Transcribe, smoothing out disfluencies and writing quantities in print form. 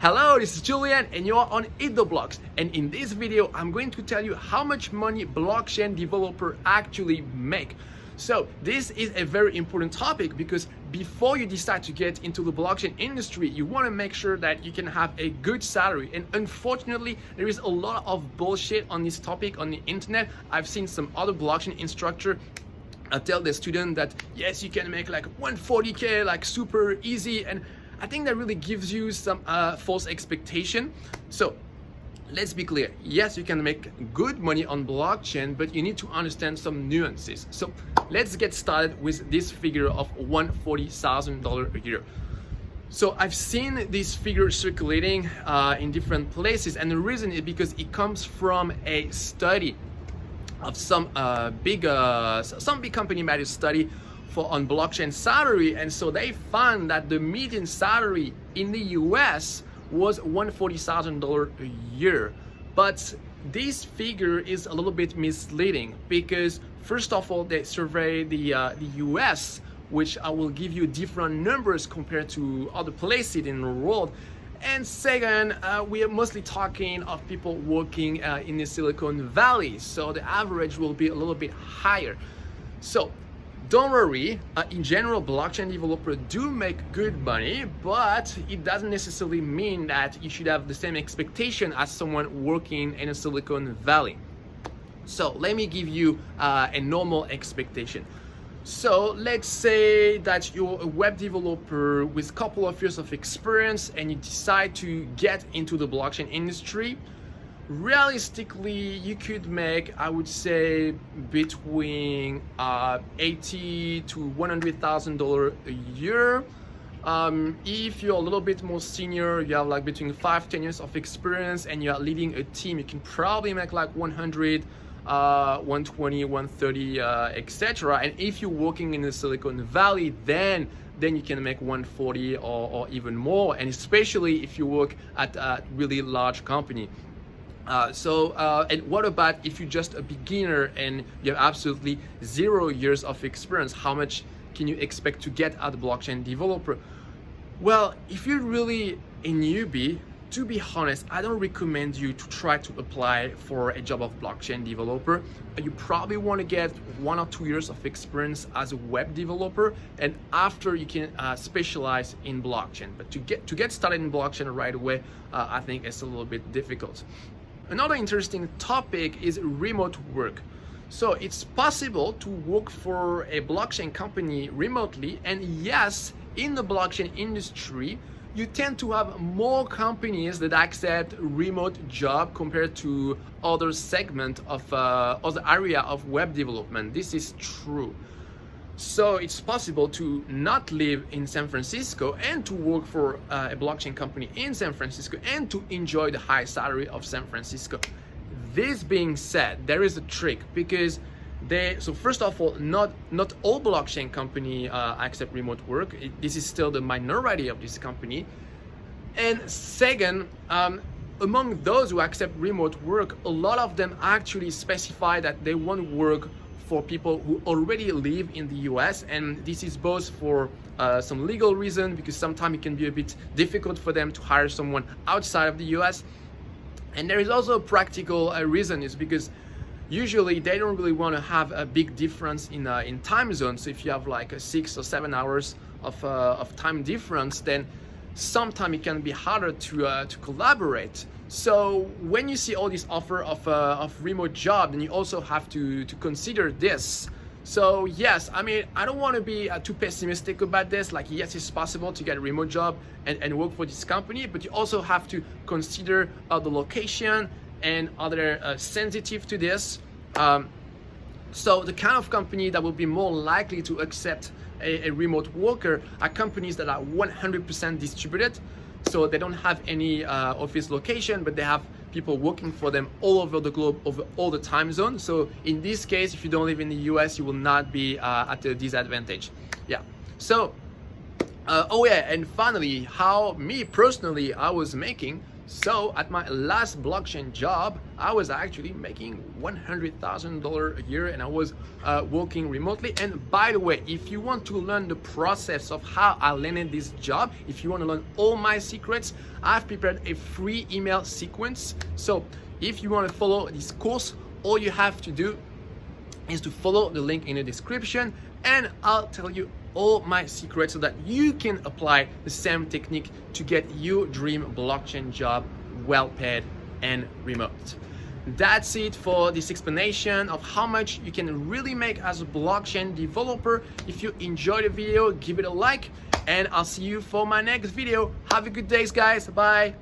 Hello, this is Julian and you are on Eat the Blocks, and in this video I'm going to tell you how much money blockchain developers actually make. So this is a very important topic because before you decide to get into the blockchain industry, you want to make sure that you can have a good salary. And unfortunately, there is a lot of bullshit on this topic on the internet. I've seen some other blockchain instructor tell the student that yes, you can make like 140k like super easy, and I think that really gives you some false expectation. So let's be clear, yes, you can make good money on blockchain, but you need to understand some nuances. So let's get started with this figure of $140,000 a year. So I've seen this figure circulating in different places, and the reason is because it comes from a study of some big company made a study on blockchain salary, and so they found that the median salary in the US was $140,000 a year. But this figure is a little bit misleading because first of all, they survey the US, which I will give you different numbers compared to other places in the world. And second, we are mostly talking of people working in the Silicon Valley, so the average will be a little bit higher. So don't worry, in general, blockchain developers do make good money, but it doesn't necessarily mean that you should have the same expectation as someone working in a Silicon Valley. So let me give you a normal expectation. So let's say that you're a web developer with a couple of years of experience and you decide to get into the blockchain industry. Realistically, you could make, I would say, between $80,000 to $100,000 a year. If you're a little bit more senior, you have like between 5-10 years of experience and you're leading a team, you can probably make like 100, 120, 130, etc. And if you're working in the Silicon Valley, then you can make 140 or even more, and especially if you work at a really large company. And what about if you're just a beginner and you have absolutely 0 years of experience? How much can you expect to get as a blockchain developer? Well, if you're really a newbie, to be honest, I don't recommend you to try to apply for a job of blockchain developer. You probably want to get 1 or 2 years of experience as a web developer, and after you can specialize in blockchain. But to get started in blockchain right away, I think it's a little bit difficult. Another interesting topic is remote work. So it's possible to work for a blockchain company remotely, and yes, in the blockchain industry, you tend to have more companies that accept remote job compared to other segment of other area of web development. This is true. So it's possible to not live in San Francisco and to work for a blockchain company in San Francisco and to enjoy the high salary of San Francisco. This being said, there is a trick because so first of all, not all blockchain company accept remote work. This is still the minority of this company. And second, among those who accept remote work, a lot of them actually specify that they want to work for people who already live in the US, and this is both for some legal reason, because sometimes it can be a bit difficult for them to hire someone outside of the US, and there is also a practical reason, is because usually they don't really want to have a big difference in time zones. So if you have like 6 or 7 hours of time difference, then sometimes it can be harder to collaborate. So when you see all these offer of remote job, then you also have to consider this. So yes, I mean, I don't want to be too pessimistic about this. Like, yes, it's possible to get a remote job and work for this company, but you also have to consider the location and other sensitive to this. So the kind of company that will be more likely to accept a remote worker are companies that are 100% distributed. So they don't have any office location, but they have people working for them all over the globe, over all the time zones. So in this case, if you don't live in the US, you will not be at a disadvantage. Yeah. So, oh yeah, and finally, how me personally I was making. So at my last blockchain job, I was actually making $100,000 a year, and I was working remotely. And by the way, if you want to learn the process of how I landed this job, if you want to learn all my secrets, I've prepared a free email sequence. So if you want to follow this course, all you have to do is to follow the link in the description, and I'll tell you all my secrets so that you can apply the same technique to get your dream blockchain job, well paid and remote. That's it for this explanation of how much you can really make as a blockchain developer. If you enjoyed the video, give it a like, and I'll see you for my next video. Have a good day, guys. Bye.